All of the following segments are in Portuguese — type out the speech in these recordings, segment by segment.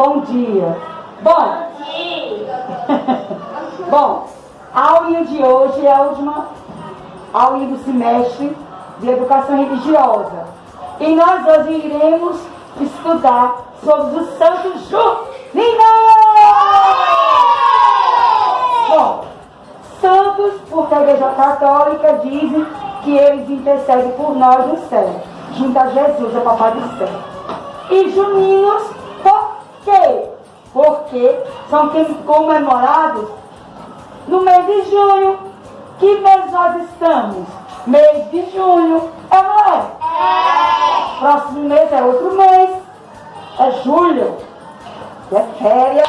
bom dia. Bom, bom, a aulinha de hoje é a última aulinha do semestre de educação religiosa. E nós hoje iremos estudar sobre os santos juninos. Bom, santos, porque a Igreja Católica diz que eles intercedem por nós no céu, junto a Jesus, o Papai do céu. E juninos, por quê? Porque são comemorados no mês de junho. Que mês nós estamos? Mês de junho, é ou não é? É. Próximo mês é outro mês, é julho, é férias.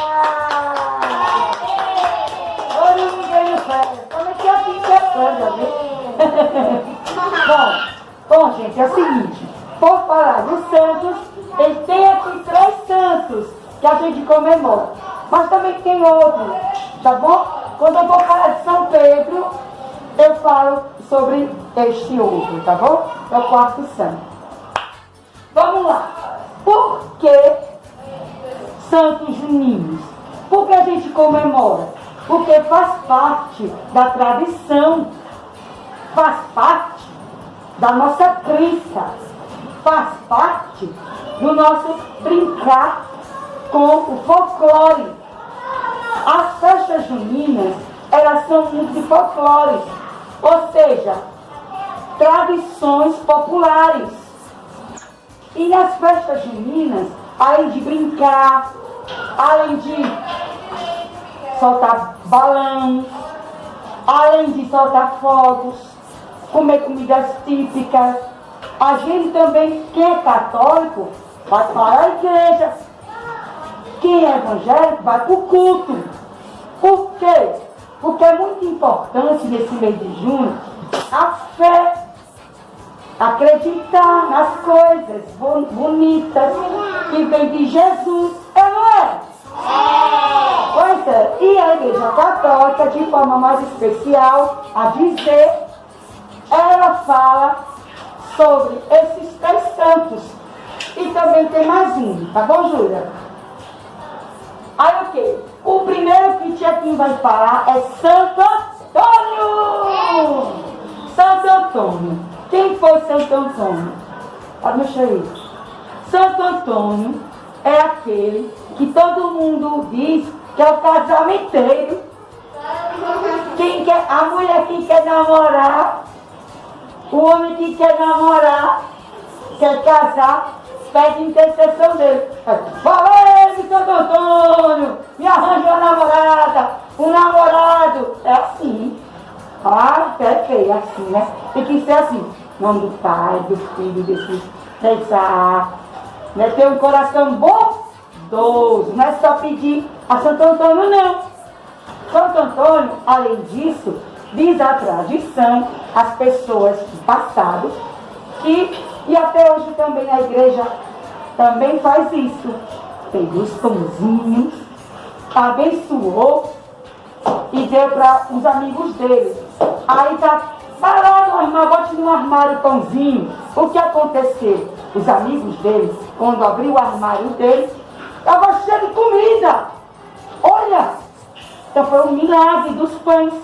Olha o ninguém férias, como é que assim que é férias, né? Bom, gente, é o seguinte, por falar dos santos, ele tem aqui 3 santos que a gente comemora, mas também tem outros, tá bom? Quando eu vou falar de São Pedro, eu falo sobre este outro, tá bom? É o 4º santo. Vamos lá. Por que santos juninos? Por que a gente comemora? Porque faz parte da tradição, faz parte da nossa crença, faz parte do nosso brincar com o folclore. As festas juninas, elas são muito de folclore, ou seja, tradições populares. E nas festas juninas, além de brincar, além de soltar balão, além de soltar fogos, comer comidas típicas, a gente também, quem é católico, vai para a igreja. Quem é evangélico vai para o culto. Por quê? Porque é muito importante nesse mês de junho a fé, acreditar nas coisas bonitas que vem de Jesus, não é? Pois é, e a Igreja Católica, de forma mais especial, a dizer, ela fala sobre esses 3 santos. E também tem mais um, tá bom, Júlia? Aí o quê? O primeiro que Tiaquinho vai falar é Santo Antônio! Santo Antônio. Quem foi Santo Antônio? Pode mexer aí. Santo Antônio é aquele que todo mundo diz que é o casamenteiro. Quem quer, a mulher que quer namorar, o homem que quer namorar, quer casar, pede intercessão dele. Valeu, Santo Antônio, me arranja uma namorada, um namorado. É assim. Ah, é feio, assim, né? Tem que ser assim. Em nome do Pai, do Filho, do Espírito. Rezar. Né? Ter um coração bondoso. Não é só pedir a Santo Antônio, não. Santo Antônio, além disso, diz a tradição, as pessoas do passado, e até hoje também a igreja também faz isso. Pegou os pãozinhos, abençoou e deu para os amigos dele. Aí tá, vai lá no armário, bote no armário o pãozinho. O que aconteceu? Os amigos dele, quando abriu o armário dele, estava cheio de comida. Olha! Então foi um milagre dos pães.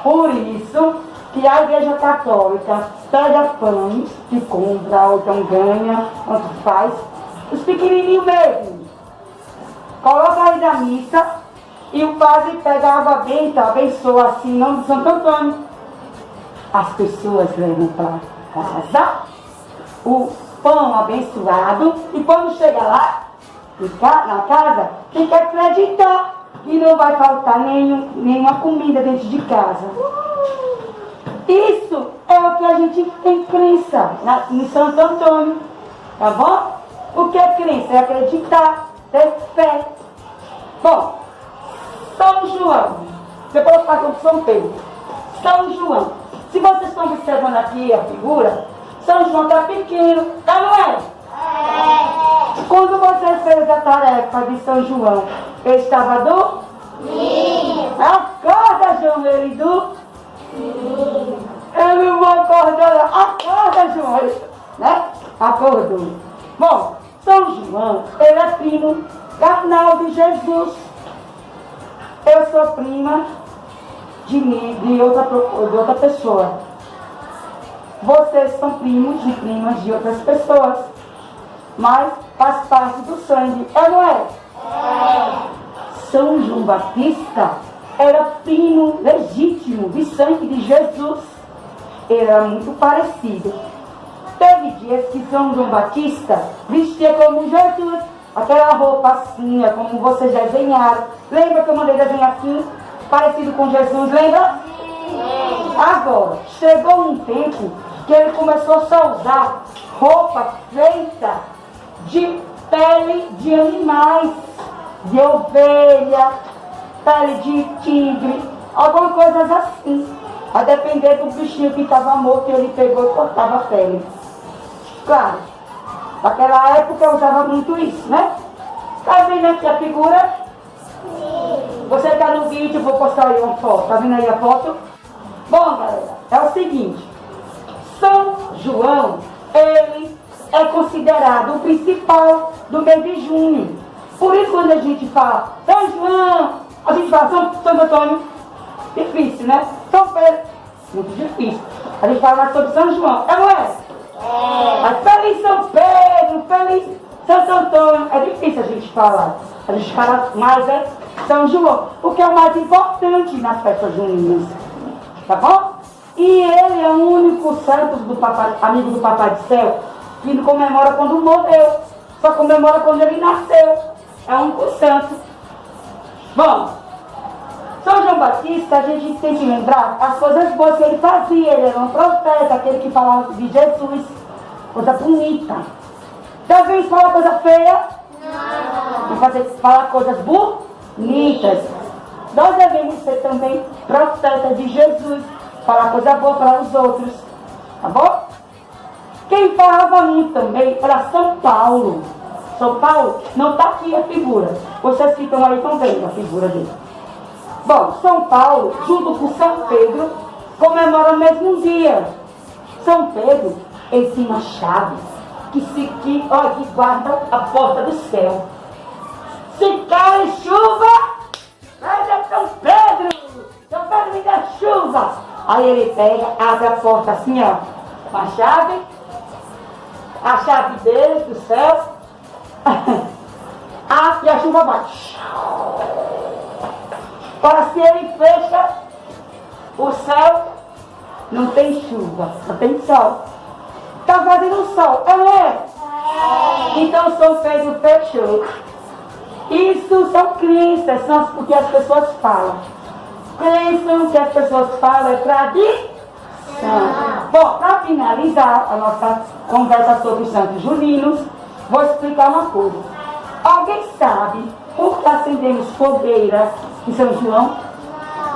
Por isso que a Igreja Católica pega pães que compra ou então ganha, quanto faz, os pequenininhos mesmo. Coloca aí na missa e o padre pega a água benta, abençoa assim, em nome de Santo Antônio. As pessoas levam para casa o pão abençoado e quando chega lá, na casa, tem que acreditar que não vai faltar nenhuma comida dentro de casa. Isso é o que a gente tem crença em Santo Antônio, tá bom? O que é crença? É acreditar, ter fé. Bom, São João, depois eu faço com São Pedro. São João, se vocês estão observando aqui a figura, São João está pequeno, tá, não é? Quando você fez a tarefa de São João, ele estava dormindo. Acorda, João, ele dormiu. Eu não vou acordar, acorda, João, né? Acordou. Bom, São João, ele é primo carnal de Jesus. Eu sou prima de outra pessoa. Vocês são primos e primas de outras pessoas. Mas faz parte do sangue. É ou não é? São João Batista era primo legítimo de sangue de Jesus. Ele era muito parecido. Teve dias que São João Batista vestia como Jesus, aquela roupa assim, como vocês desenharam. Lembra que eu mandei desenhar assim, parecido com Jesus, lembra? Agora, chegou um tempo que ele começou só a usar roupa feita de pele de animais, de ovelha, pele de tigre, algumas coisas assim. A depender do bichinho que estava morto, ele pegou e cortava a pele. Claro, naquela época eu usava muito isso, né? Tá vendo aqui a figura? Você está no vídeo, vou postar aí uma foto. Tá vendo aí a foto? Bom, galera, é o seguinte. São João, ele é considerado o principal do mês de junho. Por isso, quando a gente fala São João, a gente fala São Antônio. Difícil, né? São Pedro, muito difícil. A gente fala mais sobre São João, é ou não é? Mas feliz São Pedro, feliz Santo Antônio. É difícil a gente falar. A gente fala mais é São João, porque é o mais importante nas festas juninas. Tá bom? E ele é o único santo do papai, amigo do Papai do Céu, que não comemora quando morreu, só comemora quando ele nasceu. É o único santo. Bom, São João Batista, a gente tem que lembrar as coisas boas que ele fazia. Ele era um profeta, aquele que falava de Jesus, coisa bonita. Talvez falar coisa feia? Não. E falar coisas bonitas. Nós devemos ser também profetas de Jesus, falar coisa boa para os outros. Tá bom? Quem falava muito também era São Paulo. São Paulo não está aqui a figura. Vocês que estão aí estão vendo a figura dele. Bom, São Paulo, junto com São Pedro, comemora o mesmo dia. São Pedro ensina a chave que guarda a porta do céu. Se cai chuva, pede São Pedro. São Pedro me dá chuva. Aí ele pega, abre a porta assim, ó, com a chave dele do céu. E a chuva bate. Para se ele fecha o céu, não tem chuva, não tem sol. Está fazendo sol, é? Então São Pedro fechou. Isso são crenças, são o que as pessoas falam. Crenças que as pessoas falam é tradição. Bom, para finalizar a nossa conversa sobre os santos julinos, vou explicar uma coisa. Alguém sabe por que acendemos fogueira em São João?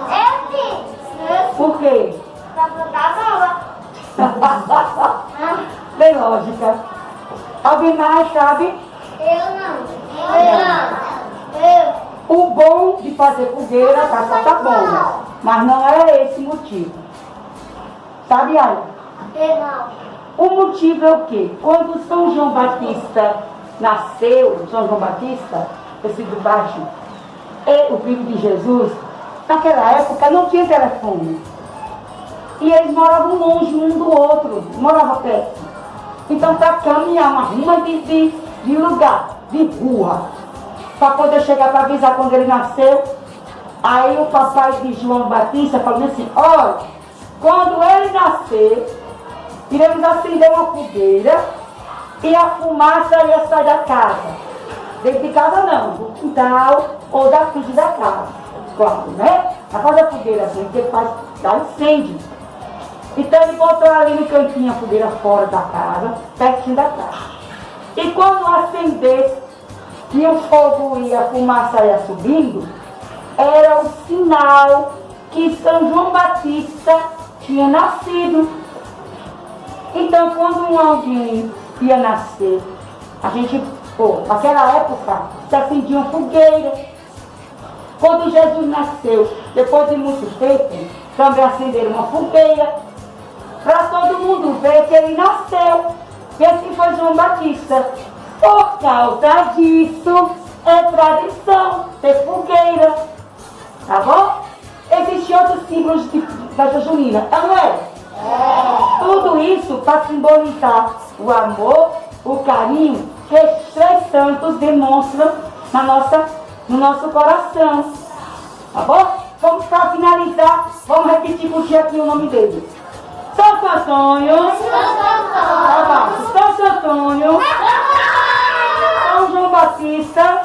Eu sim. Por quê? Pra botar bola. Tem lógica. Alguém mais sabe? Eu não. O bom de fazer fogueira para soltar bomba. Mas não é esse motivo. Sabe, Ana? Eu não. O motivo é o quê? Quando São João Batista nasceu, São João Batista, esse do baixo, o filho de Jesus, naquela época não tinha telefone. E eles moravam longe um do outro, moravam perto. Então, para caminhar uma rua de lugar, de rua, para poder chegar para avisar quando ele nasceu, aí o papai de João Batista falou assim: olha, quando ele nascer, iremos acender uma fogueira e a fumaça ia sair da casa. Dentro de casa não, do quintal ou da frente da casa. Claro, né? Para fazer a fogueira assim, porque faz dá incêndio. Então ele botou ali no cantinho a fogueira fora da casa, pertinho da casa. E quando acendesse, e o fogo ia, a fumaça ia subindo, era o sinal que São João Batista tinha nascido. Então, quando alguém ia nascer, a gente, naquela época, se acendia uma fogueira. Quando Jesus nasceu, depois de muito tempo, também acenderam uma fogueira, para todo mundo ver que ele nasceu. E assim foi João Batista. Por causa disso, é tradição ter fogueira, tá bom? Existem outros símbolos de festa junina, não é? Tudo isso para simbolizar o amor, o carinho que esses três santos demonstram no nosso coração. Tá bom? Vamos para finalizar, vamos repetir por dia aqui o nome deles. Santo Antônio, Santo Antônio, São João Batista,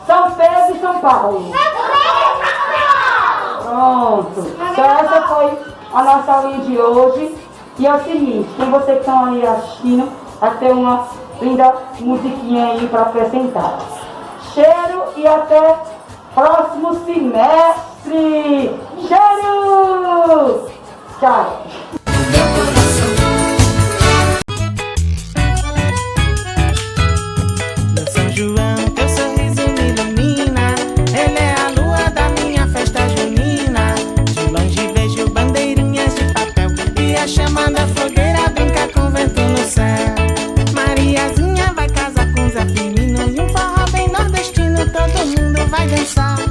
São Pedro e São Paulo. Pronto. Então essa foi a nossa aulinha de hoje. E é o seguinte, quem vocês que estão aí assistindo, vai ter uma linda musiquinha aí para apresentar. Cheiro e até próximo semestre. Cheiro! Tchau! Meu São João, teu sorriso me ilumina. Ele é a lua da minha festa junina. De longe vejo bandeirinhas de papel e a chama da fogueira brinca com o vento no céu. Mariazinha vai casar com Zé Firmino e um forró bem nordestino todo mundo vai dançar.